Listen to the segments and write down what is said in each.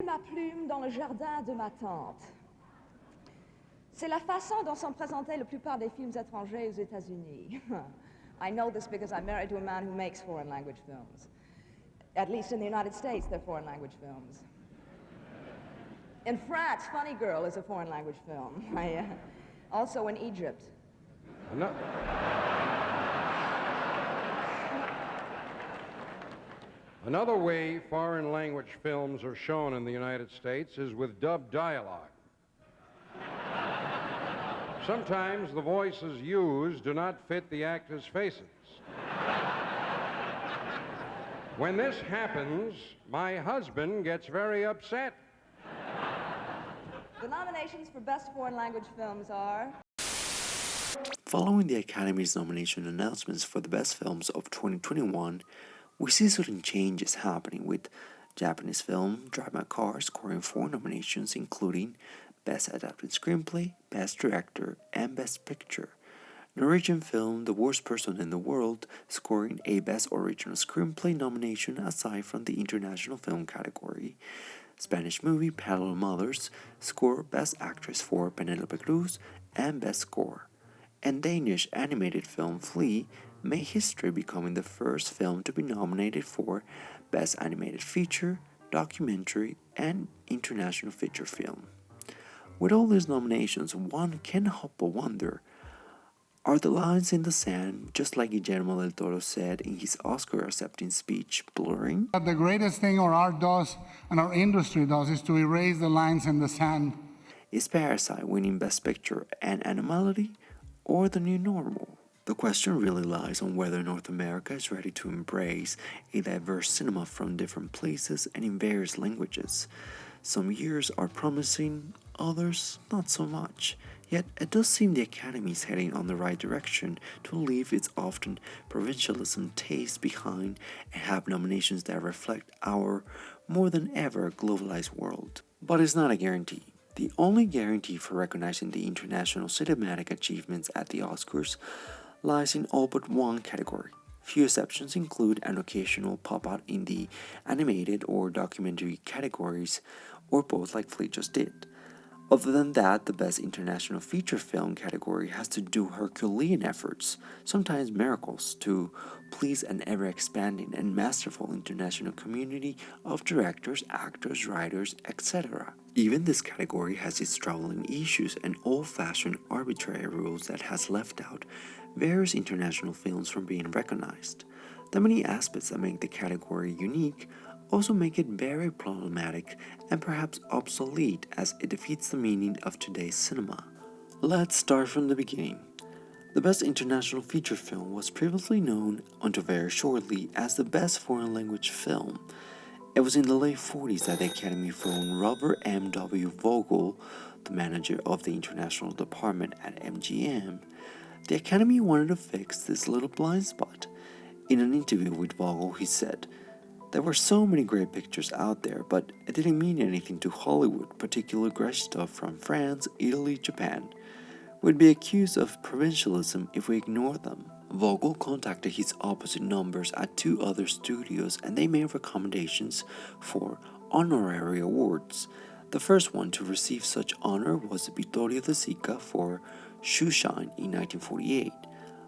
Ma plume dans le jardin de ma tante. C'est la façon dont sont présentés la plupart des films étrangers aux États-Unis. I know this because I'm married to a man who makes foreign language films. At least in the United States, they're foreign language films. In France, Funny Girl is a foreign language film. Also in Egypt. No. Another way foreign language films are shown in the United States is with dubbed dialogue. Sometimes the voices used do not fit the actors' faces. When this happens, my husband gets very upset. The nominations for Best Foreign Language Films are... Following the Academy's nomination announcements for the best films of 2021, we see certain changes happening, with Japanese film Drive My Car scoring 4 nominations, including Best Adapted Screenplay, Best Director, and Best Picture. Norwegian film The Worst Person in the World scoring a Best Original Screenplay nomination aside from the International Film category. Spanish movie Parallel Mothers score Best Actress for Penélope Cruz and Best Score. And Danish animated film Flea made history, becoming the first film to be nominated for Best Animated Feature, Documentary, and International Feature Film. With all these nominations, one can't help but wonder, are the lines in the sand, just like Guillermo del Toro said in his Oscar-accepting speech, blurring? The greatest thing our art does and our industry does is to erase the lines in the sand. Is Parasite winning Best Picture an anomaly or the new normal? The question really lies on whether North America is ready to embrace a diverse cinema from different places and in various languages. Some years are promising, others not so much. Yet it does seem the Academy is heading on the right direction to leave its often provincialism taste behind and have nominations that reflect our more than ever globalized world. But it's not a guarantee. The only guarantee for recognizing the international cinematic achievements at the Oscars lies in all but one category. Few exceptions include an occasional pop-out in the animated or documentary categories, or both like Flea just did. Other than that, the Best International Feature Film category has to do Herculean efforts, sometimes miracles, to please an ever-expanding and masterful international community of directors, actors, writers, etc. Even this category has its troubling issues and old-fashioned arbitrary rules that has left out various international films from being recognized. The many aspects that make the category unique also make it very problematic and perhaps obsolete, as it defeats the meaning of today's cinema. Let's start from the beginning. The Best International Feature Film was previously known until very shortly as the Best Foreign Language Film. It was in the late 40s that the Academy phoned Robert M. W. Vogel, the manager of the international department at MGM. The Academy wanted to fix this little blind spot. In an interview with Vogel, he said, "There were so many great pictures out there, but it didn't mean anything to Hollywood, particularly great stuff from France, Italy, Japan. We'd be accused of provincialism if we ignored them." Vogel contacted his opposite numbers at 2 other studios, and they made recommendations for honorary awards. The first one to receive such honor was Vittorio De Sica for Shoeshine in 1948.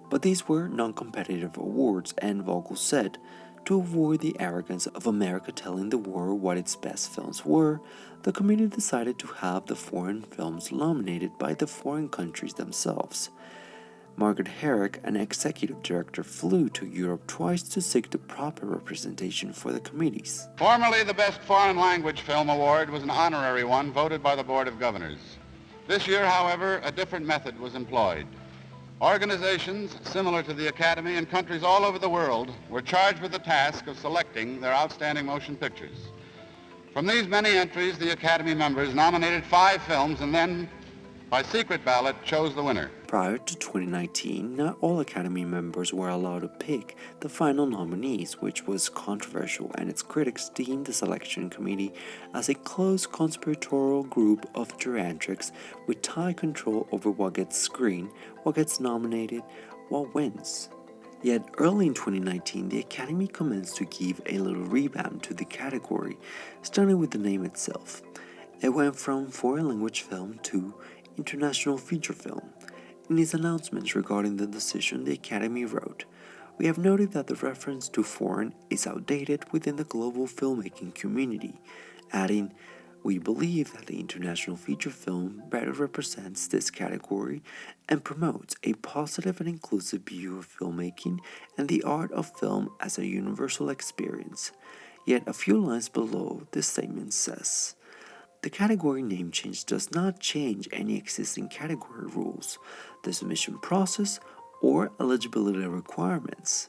But these were non-competitive awards, and Vogel said, to avoid the arrogance of America telling the world what its best films were, the committee decided to have the foreign films nominated by the foreign countries themselves. Margaret Herrick, an executive director, flew to Europe twice to seek the proper representation for the committees. Formerly, the Best Foreign Language Film Award was an honorary one voted by the Board of Governors. This year, however, a different method was employed. Organizations similar to the Academy in countries all over the world were charged with the task of selecting their outstanding motion pictures. From these many entries, the Academy members nominated 5 films and then, by secret ballot, chose the winner. Prior to 2019, not all Academy members were allowed to pick the final nominees, which was controversial, and its critics deemed the selection committee as a close conspiratorial group of geriatrics with tight control over what gets screened, what gets nominated, what wins. Yet early in 2019, the Academy commenced to give a little revamp to the category, starting with the name itself. It went from foreign language film to international feature film. In its announcements regarding the decision, the Academy wrote, "We have noted that the reference to foreign is outdated within the global filmmaking community," adding, "We believe that the international feature film better represents this category and promotes a positive and inclusive view of filmmaking and the art of film as a universal experience." Yet a few lines below, this statement says, "The category name change does not change any existing category rules, the submission process, or eligibility requirements."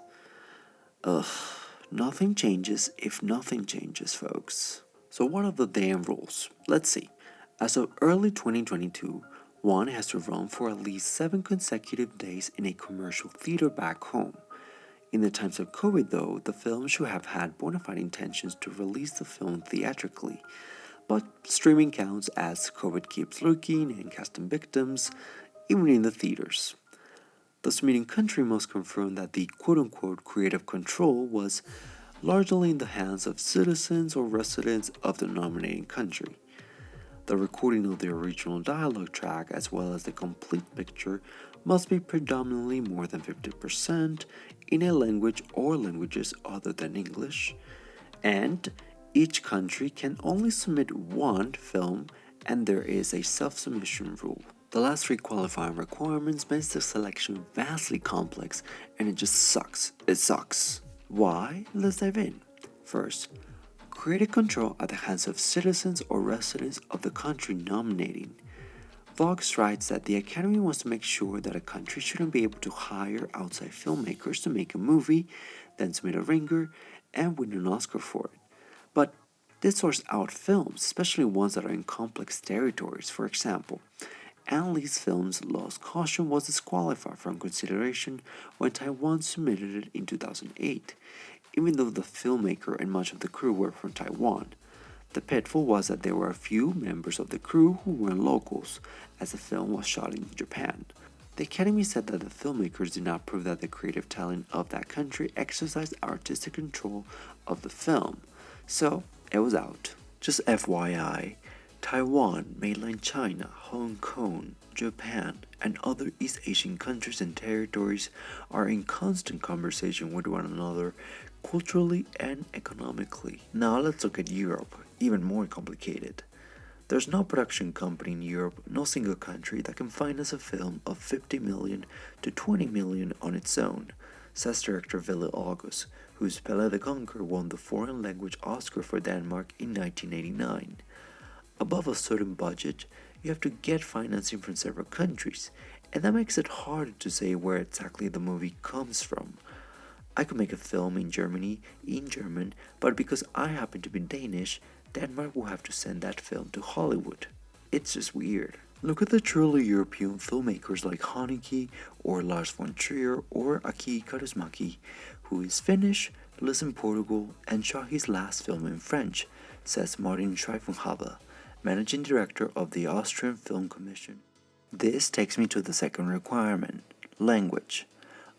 Ugh, nothing changes if nothing changes, folks. So what are the damn rules? Let's see. As of early 2022, one has to run for at least 7 consecutive days in a commercial theater back home. In the times of COVID, though, the film should have had bona fide intentions to release the film theatrically. But streaming counts as COVID keeps lurking and casting victims, even in the theaters. The submitting country must confirm that the quote-unquote creative control was largely in the hands of citizens or residents of the nominating country. The recording of the original dialogue track as well as the complete picture must be predominantly more than 50% in a language or languages other than English, and each country can only submit one film and there is a self-submission rule. The last 3 qualifying requirements makes the selection vastly complex and it just sucks. It sucks. Why? Let's dive in. First, creative control at the hands of citizens or residents of the country nominating. Vox writes that the Academy wants to make sure that a country shouldn't be able to hire outside filmmakers to make a movie, then submit a ringer, and win an Oscar for it. But this sorts out films, especially ones that are in complex territories. For example, Ang Lee's film's Lost Caution was disqualified from consideration when Taiwan submitted it in 2008, even though the filmmaker and much of the crew were from Taiwan. The pitfall was that there were a few members of the crew who weren't locals, as the film was shot in Japan. The Academy said that the filmmakers did not prove that the creative talent of that country exercised artistic control of the film, so it was out. Just FYI, Taiwan, mainland China, Hong Kong, Japan, and other East Asian countries and territories are in constant conversation with one another culturally and economically. Now let's look at Europe, even more complicated. There's no production company in Europe, no single country that can finance a film of 50 million to 20 million on its own, says director Ville August, whose Pelle the Conqueror won the foreign language Oscar for Denmark in 1989. Above a certain budget, you have to get financing from several countries, and that makes it harder to say where exactly the movie comes from. I could make a film in Germany in German, but because I happen to be Danish, Denmark will have to send that film to Hollywood. It's just weird. Look at the truly European filmmakers like Haneke or Lars von Trier or Aki Kaurismäki, who is Finnish, lives in Portugal, and shot his last film in French, says Martin Schreifenhaber, managing director of the Austrian Film Commission. This takes me to the second requirement, language.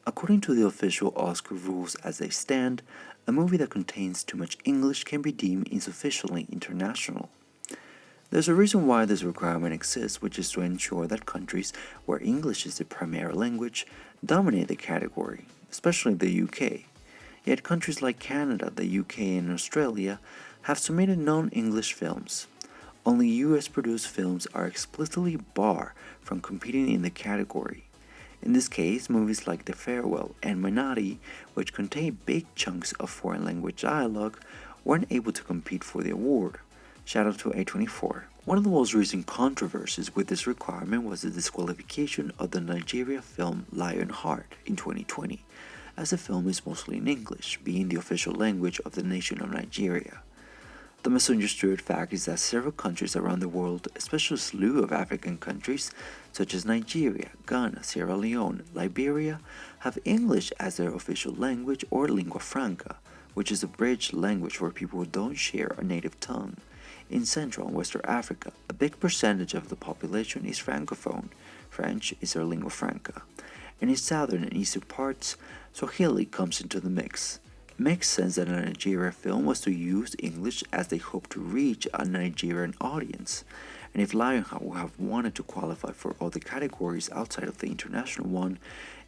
According to the official Oscar rules as they stand, a movie that contains too much English can be deemed insufficiently international. There's a reason why this requirement exists, which is to ensure that countries where English is the primary language dominate the category, especially the UK. Yet countries like Canada, the UK, and Australia have submitted non-English films. Only US-produced films are explicitly barred from competing in the category. In this case, movies like The Farewell and Minari, which contain big chunks of foreign language dialogue, weren't able to compete for the award. Shout out to A24. One of the most recent controversies with this requirement was the disqualification of the Nigeria film Lionheart in 2020, as the film is mostly in English, being the official language of the nation of Nigeria. The misunderstood fact is that several countries around the world, especially a slew of African countries such as Nigeria, Ghana, Sierra Leone, Liberia, have English as their official language or lingua franca, which is a bridge language for people who don't share a native tongue. In Central and Western Africa, a big percentage of the population is francophone. French is their lingua franca. In its southern and eastern parts, Swahili comes into the mix. It makes sense that a Nigeria film was to use English as they hoped to reach a Nigerian audience. And if Lionheart would have wanted to qualify for all the categories outside of the international one,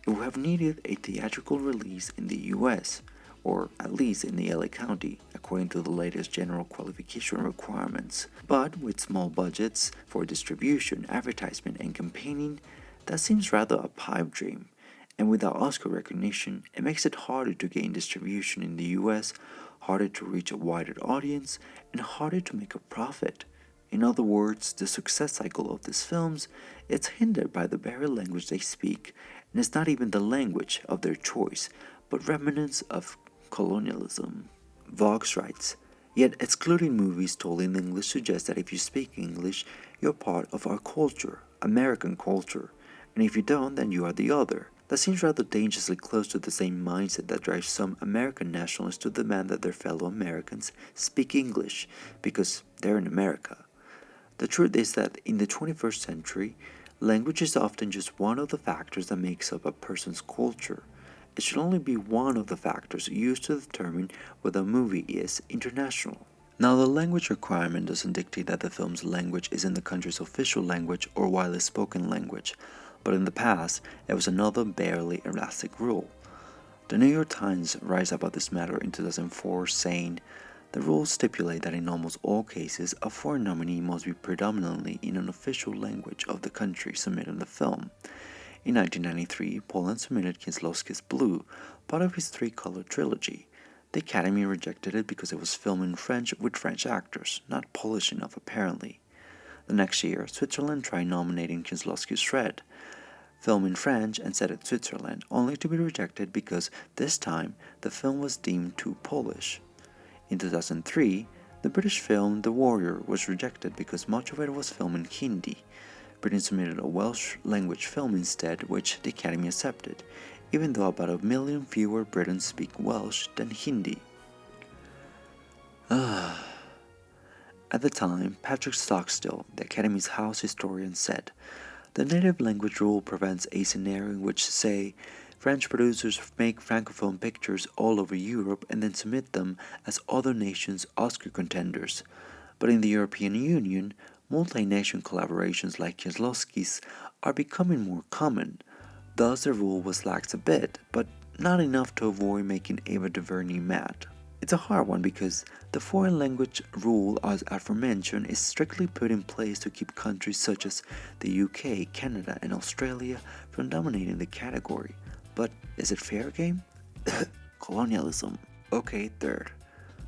it would have needed a theatrical release in the US, or at least in the LA County, according to the latest general qualification requirements. But with small budgets for distribution, advertisement, and campaigning, that seems rather a pipe dream. And without Oscar recognition, it makes it harder to gain distribution in the US, harder to reach a wider audience, and harder to make a profit. In other words, the success cycle of these films is hindered by the very language they speak, and it's not even the language of their choice, but remnants of colonialism. Vox writes, "Yet excluding movies told in English suggests that if you speak English, you're part of our culture, American culture, and if you don't, then you are the other. That seems rather dangerously close to the same mindset that drives some American nationalists to demand that their fellow Americans speak English because they're in America. The truth is that in the 21st century, language is often just one of the factors that makes up a person's culture. It should only be one of the factors used to determine whether a movie is international." Now, the language requirement doesn't dictate that the film's language is in the country's official language or widely spoken language, but in the past, it was another barely elastic rule. The New York Times writes about this matter in 2004, saying, "The rules stipulate that in almost all cases, a foreign nominee must be predominantly in an official language of the country submitting the film." In 1993, Poland submitted Kieslowski's Blue, part of his three-color trilogy. The Academy rejected it because it was filmed in French with French actors, not Polish enough apparently. The next year, Switzerland tried nominating Kieslowski's Red, filmed in French and set in Switzerland, only to be rejected because this time the film was deemed too Polish. In 2003, the British film The Warrior was rejected because much of it was filmed in Hindi. Britain submitted a Welsh language film instead, which the Academy accepted, even though about 1 million fewer Britons speak Welsh than Hindi. At the time, Patrick Stockstill, the Academy's House historian, said, "The native language rule prevents a scenario in which, say, French producers make Francophone pictures all over Europe and then submit them as other nations' Oscar contenders. But in the European Union, multi-nation collaborations like Kieslowski's are becoming more common. Thus the rule was lax a bit, but not enough to avoid making Ava DuVernay mad." It's a hard one because the foreign language rule, as aforementioned, is strictly put in place to keep countries such as the UK, Canada, and Australia from dominating the category. But is it fair game? Colonialism. Okay, third.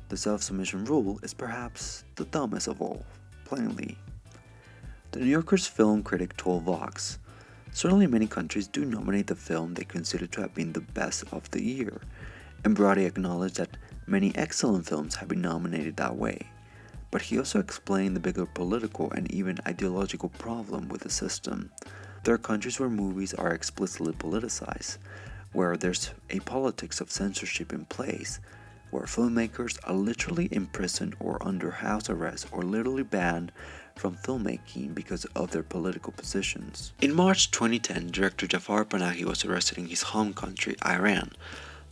The self-submission rule is perhaps the dumbest of all, plainly. The New Yorker's film critic told Vox, "Certainly many countries do nominate the film they consider to have been the best of the year, and broadly acknowledge that many excellent films have been nominated that way." But he also explained the bigger political and even ideological problem with the system. There are countries where movies are explicitly politicized, where there's a politics of censorship in place, where filmmakers are literally imprisoned or under house arrest or literally banned from filmmaking because of their political positions. In March 2010, director Jafar Panahi was arrested in his home country, Iran.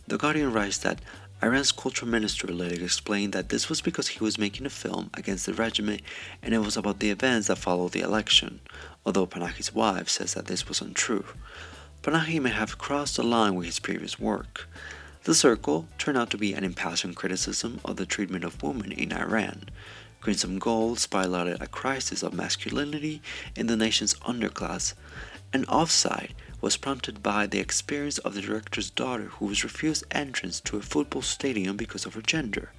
The Guardian writes that Iran's culture minister later explained that this was because he was making a film against the regime and it was about the events that followed the election, although Panahi's wife says that this was untrue. Panahi may have crossed the line with his previous work. The Circle turned out to be an impassioned criticism of the treatment of women in Iran. Crimson Gold spotlighted a crisis of masculinity in the nation's underclass, and Offside was prompted by the experience of the director's daughter who was refused entrance to a football stadium because of her gender.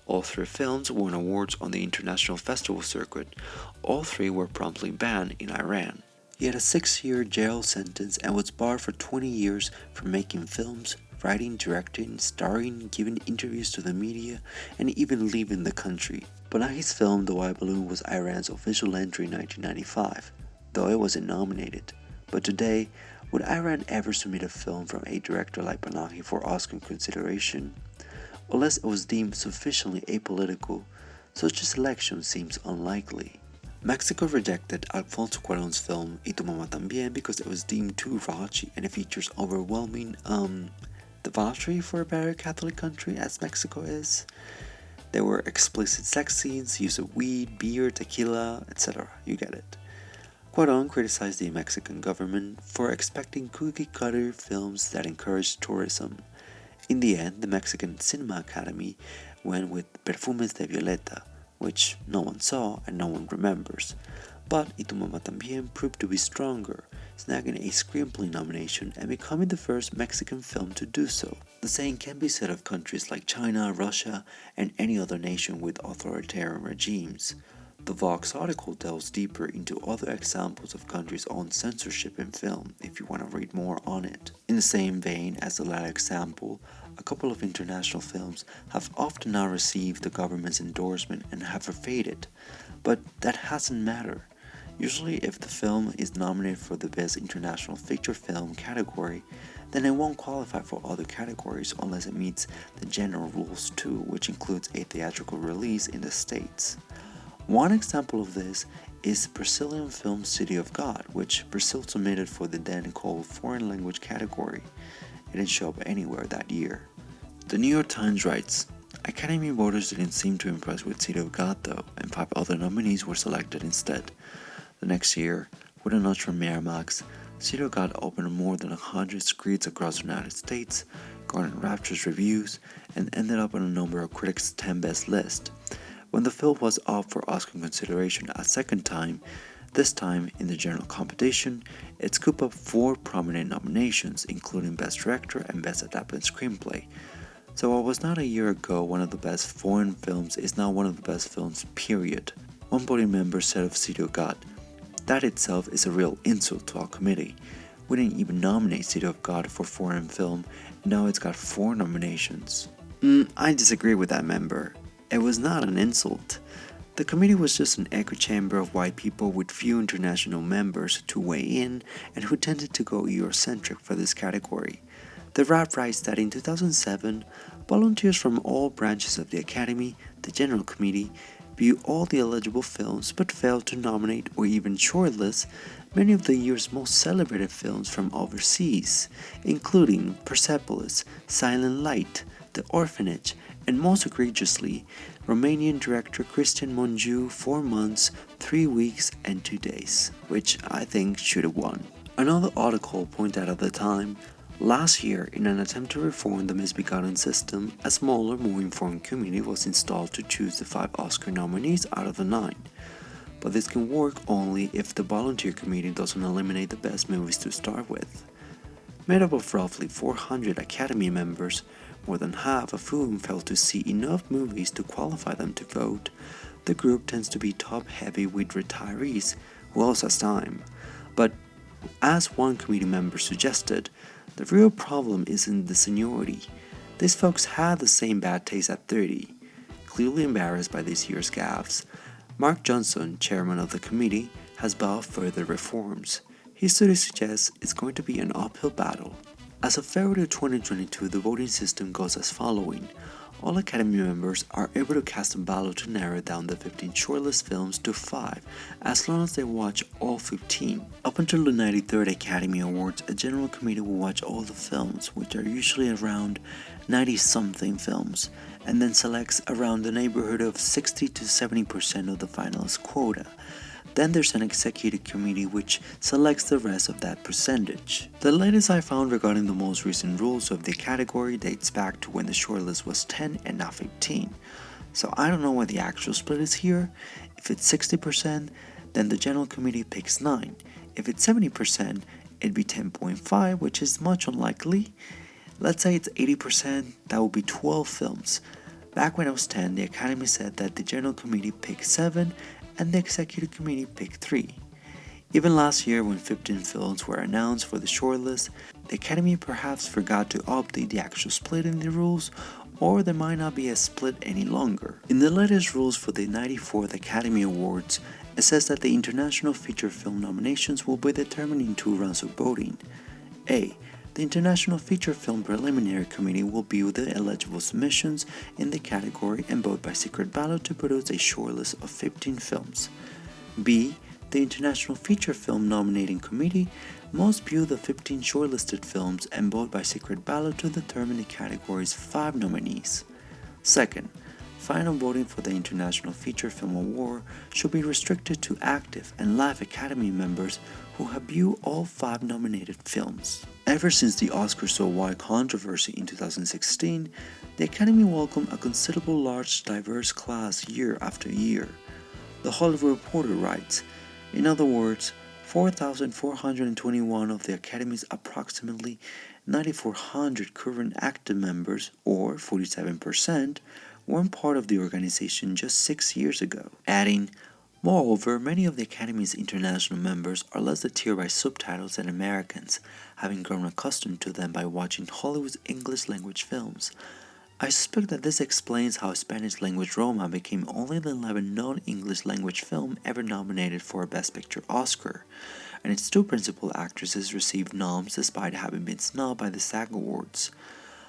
All three films won awards on the international festival circuit. All three were promptly banned in Iran. He had a 6-year jail sentence and was barred for 20 years from making films, writing, directing, starring, giving interviews to the media, and even leaving the country. Panahi's film The White Balloon was Iran's official entry in 1995, though it wasn't nominated. But today, would Iran ever submit a film from a director like Panahi for Oscar consideration? Unless it was deemed sufficiently apolitical, such a selection seems unlikely. Mexico rejected Alfonso Cuarón's film Y tu mamá también because it was deemed too raunchy and it features overwhelming debauchery for a very Catholic country as Mexico is. There were explicit sex scenes, use of weed, beer, tequila, etc. You get it. Cuarón criticized the Mexican government for expecting cookie-cutter films that encouraged tourism. In the end, the Mexican Cinema Academy went with Perfumes de Violeta, which no one saw and no one remembers. But Y tu mamá también proved to be stronger, snagging a screenplay nomination and becoming the first Mexican film to do so. The same can be said of countries like China, Russia, and any other nation with authoritarian regimes. The Vox article delves deeper into other examples of countries' own censorship in film, if you want to read more on it. In the same vein as the latter example, a couple of international films have often now received the government's endorsement and have faded, but that hasn't mattered. Usually if the film is nominated for the Best International Feature Film category, then it won't qualify for other categories unless it meets the general rules too, which includes a theatrical release in the States. One example of this is Brazilian film City of God, which Brazil submitted for the then called foreign language category. It didn't show up anywhere that year. The New York Times writes, Academy voters didn't seem too impressed with City of God though, and 5 other nominees were selected instead. The next year, with a nudge from Miramax, City of God opened more than 100 screens across the United States, garnered rapturous reviews, and ended up on a number of critics' 10 best list. When the film was up for Oscar consideration a second time, this time in the general competition, it scooped up 4 prominent nominations, including Best Director and Best Adapted Screenplay. So what was not a year ago one of the best foreign films is now one of the best films, period. One voting member said of City of God, that itself is a real insult to our committee. We didn't even nominate City of God for foreign film, and now it's got 4 nominations. I disagree with that member. It was not an insult. The committee was just an echo chamber of white people with few international members to weigh in and who tended to go Eurocentric for this category. The rap writes that in 2007, volunteers from all branches of the Academy, the General Committee, viewed all the eligible films but failed to nominate or even shortlist many of the year's most celebrated films from overseas, including Persepolis, Silent Light, The Orphanage, and most egregiously, Romanian director Cristian Mungiu 4 months, 3 weeks, and 2 days, which I think should have won. Another article pointed out at the time, last year, in an attempt to reform the misbegotten system, a smaller, more informed committee was installed to choose the 5 Oscar nominees out of the 9. But this can work only if the volunteer committee doesn't eliminate the best movies to start with. Made up of roughly 400 Academy members, more than half of whom failed to see enough movies to qualify them to vote, the group tends to be top-heavy with retirees who else has time. But as one committee member suggested, the real problem isn't the seniority. These folks had the same bad taste at 30. Clearly embarrassed by this year's gaffes, Mark Johnson, chairman of the committee, has vowed further reforms. His study suggests it's going to be an uphill battle. As of February 2022, the voting system goes as following. All Academy members are able to cast a ballot to narrow down the 15 shortlist films to 5, as long as they watch all 15. Up until the 93rd Academy Awards, a general committee will watch all the films, which are usually around 90-something films, and then selects around the neighborhood of 60 to 70% of the finalist quota. Then there's an executive committee which selects the rest of that percentage. The latest I found regarding the most recent rules of the category dates back to when the shortlist was 10 and now 15. So I don't know what the actual split is here. If it's 60%, then the general committee picks 9. If it's 70%, it'd be 10.5, which is much unlikely. Let's say it's 80%, that would be 12 films. Back when I was 10, the Academy said that the general committee picked 7 and the executive committee picked 3. Even last year, when 15 films were announced for the shortlist, the Academy perhaps forgot to update the actual split in the rules, or there might not be a split any longer. In the latest rules for the 94th Academy Awards, it says that the international feature film nominations will be determined in 2 rounds of voting. A. The International Feature Film Preliminary Committee will view the eligible submissions in the category and vote by secret ballot to produce a shortlist of 15 films. B. The International Feature Film Nominating Committee must view the 15 shortlisted films and vote by secret ballot to determine the category's 5 nominees. Second, final voting for the International Feature Film Award should be restricted to active and live Academy members who have viewed all 5 nominated films. Ever since the Oscars saw wide controversy in 2016, the Academy welcomed a considerable large diverse class year after year. The Hollywood Reporter writes, in other words, 4,421 of the Academy's approximately 9,400 current active members, or 47%, weren't part of the organization just 6 years ago. Adding, moreover, many of the Academy's international members are less deterred by subtitles than Americans, having grown accustomed to them by watching Hollywood's English language films. I suspect that this explains how Spanish language Roma became only the 11th non-English language film ever nominated for a Best Picture Oscar, and its 2 principal actresses received noms despite having been snubbed by the SAG Awards.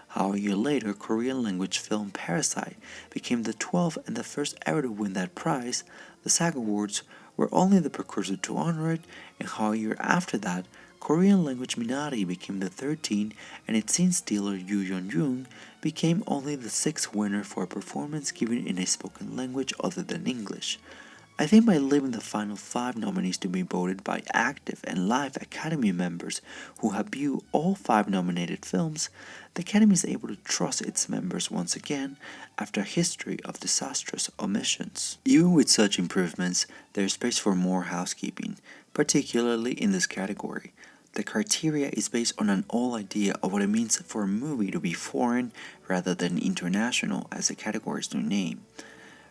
How a year later, Korean language film Parasite became the 12th and the first ever to win that prize, the SAG Awards were only the precursor to honor it, and how a year after that, Korean language Minari became the 13th, and its scene stealer Yoo Yeon-jung became only the 6th winner for a performance given in a spoken language other than English. I think by leaving the final 5 nominees to be voted by active and live Academy members who have viewed all 5 nominated films, the Academy is able to trust its members once again after a history of disastrous omissions. Even with such improvements, there is space for more housekeeping, particularly in this category. The criteria is based on an old idea of what it means for a movie to be foreign rather than international as the category's new name.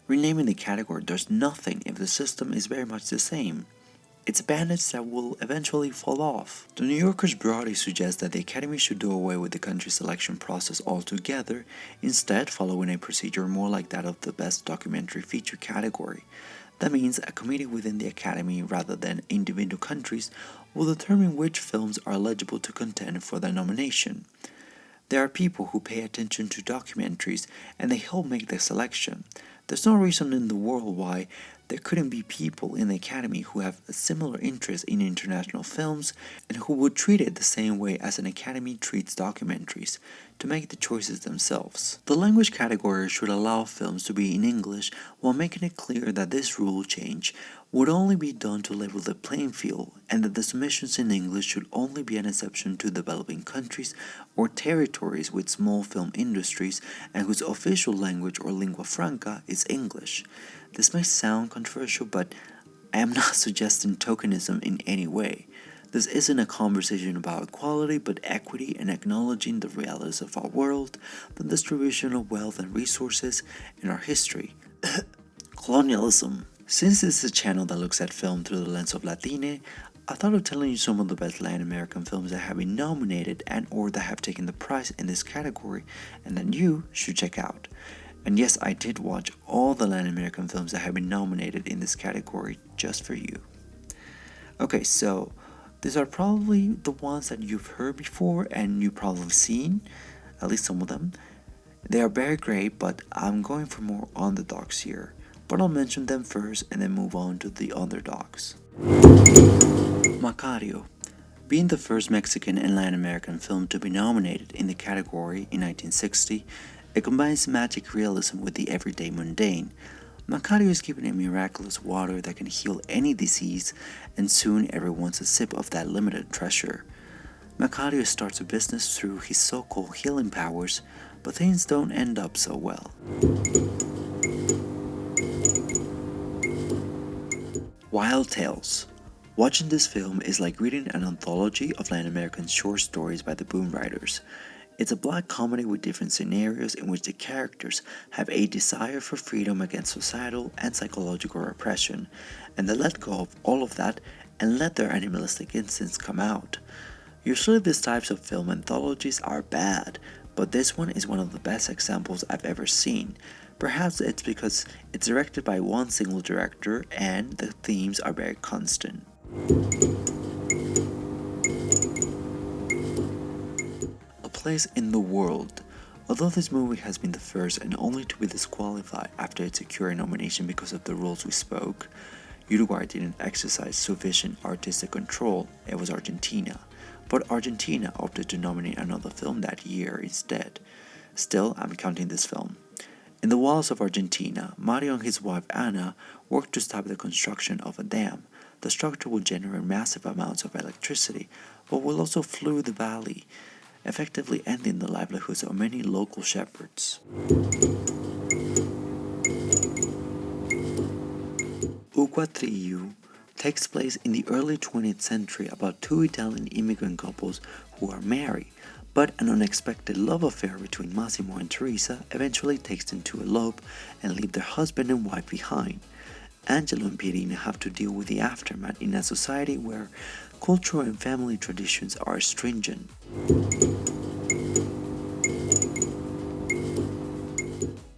Renaming the category does nothing if the system is very much the same. It's a bandage that will eventually fall off. The New Yorker's broadly suggests that the Academy should do away with the country selection process altogether, instead following a procedure more like that of the Best Documentary Feature category. That means a committee within the Academy, rather than individual countries, will determine which films are eligible to contend for the nomination. There are people who pay attention to documentaries and they help make the selection. There's no reason in the world why there couldn't be people in the Academy who have a similar interest in international films and who would treat it the same way as an Academy treats documentaries, to make the choices themselves. The language category should allow films to be in English while making it clear that this rule change would only be done to level the playing field, and that the submissions in English should only be an exception to developing countries or territories with small film industries and whose official language or lingua franca is English. This may sound controversial, but I am not suggesting tokenism in any way. This isn't a conversation about equality, but equity and acknowledging the realities of our world, the distribution of wealth and resources, and our history. Colonialism. Since this is a channel that looks at film through the lens of Latine, I thought of telling you some of the best Latin American films that have been nominated and or that have taken the prize in this category and that you should check out. And yes, I did watch all the Latin American films that have been nominated in this category just for you. Okay, so these are probably the ones that you've heard before and you've probably seen, at least some of them. They are very great, but I'm going for more underdogs here. But I'll mention them first and then move on to the underdogs. Macario. Being the first Mexican and Latin American film to be nominated in the category in 1960, it combines magic realism with the everyday mundane. Macario is given a miraculous water that can heal any disease, and soon everyone wants a sip of that limited treasure. Macario starts a business through his so-called healing powers, but things don't end up so well. Wild Tales. Watching this film is like reading an anthology of Latin American short stories by the Boom Writers. It's a black comedy with different scenarios in which the characters have a desire for freedom against societal and psychological repression, and they let go of all of that and let their animalistic instincts come out. Usually these types of film anthologies are bad, but this one is one of the best examples I've ever seen. Perhaps it's because it's directed by one single director and the themes are very constant. A Place in the World. Although this movie has been the first and only to be disqualified after it secured a nomination because of the rules we spoke, Uruguay didn't exercise sufficient artistic control, it was Argentina. But Argentina opted to nominate another film that year instead. Still, I'm counting this film. In the walls of Argentina, Mario and his wife Anna worked to stop the construction of a dam. The structure will generate massive amounts of electricity, but will also flood the valley, effectively ending the livelihoods of many local shepherds. O Quatrilho takes place in the early 20th century about two Italian immigrant couples who are married, but an unexpected love affair between Massimo and Teresa eventually takes them to elope and leave their husband and wife behind. Angelo and Pierina have to deal with the aftermath in a society where cultural and family traditions are stringent.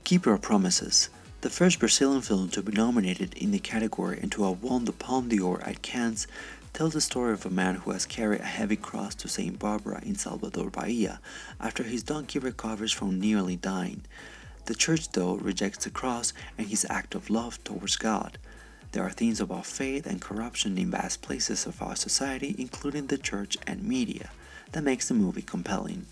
Keep Your Promises, the first Brazilian film to be nominated in the category and to have won the Palme d'Or at Cannes, tells the story of a man who has carried a heavy cross to St. Barbara in Salvador Bahia after his donkey recovers from nearly dying. The church, though, rejects the cross and his act of love towards God. There are themes about faith and corruption in vast places of our society, including the church and media, that makes the movie compelling.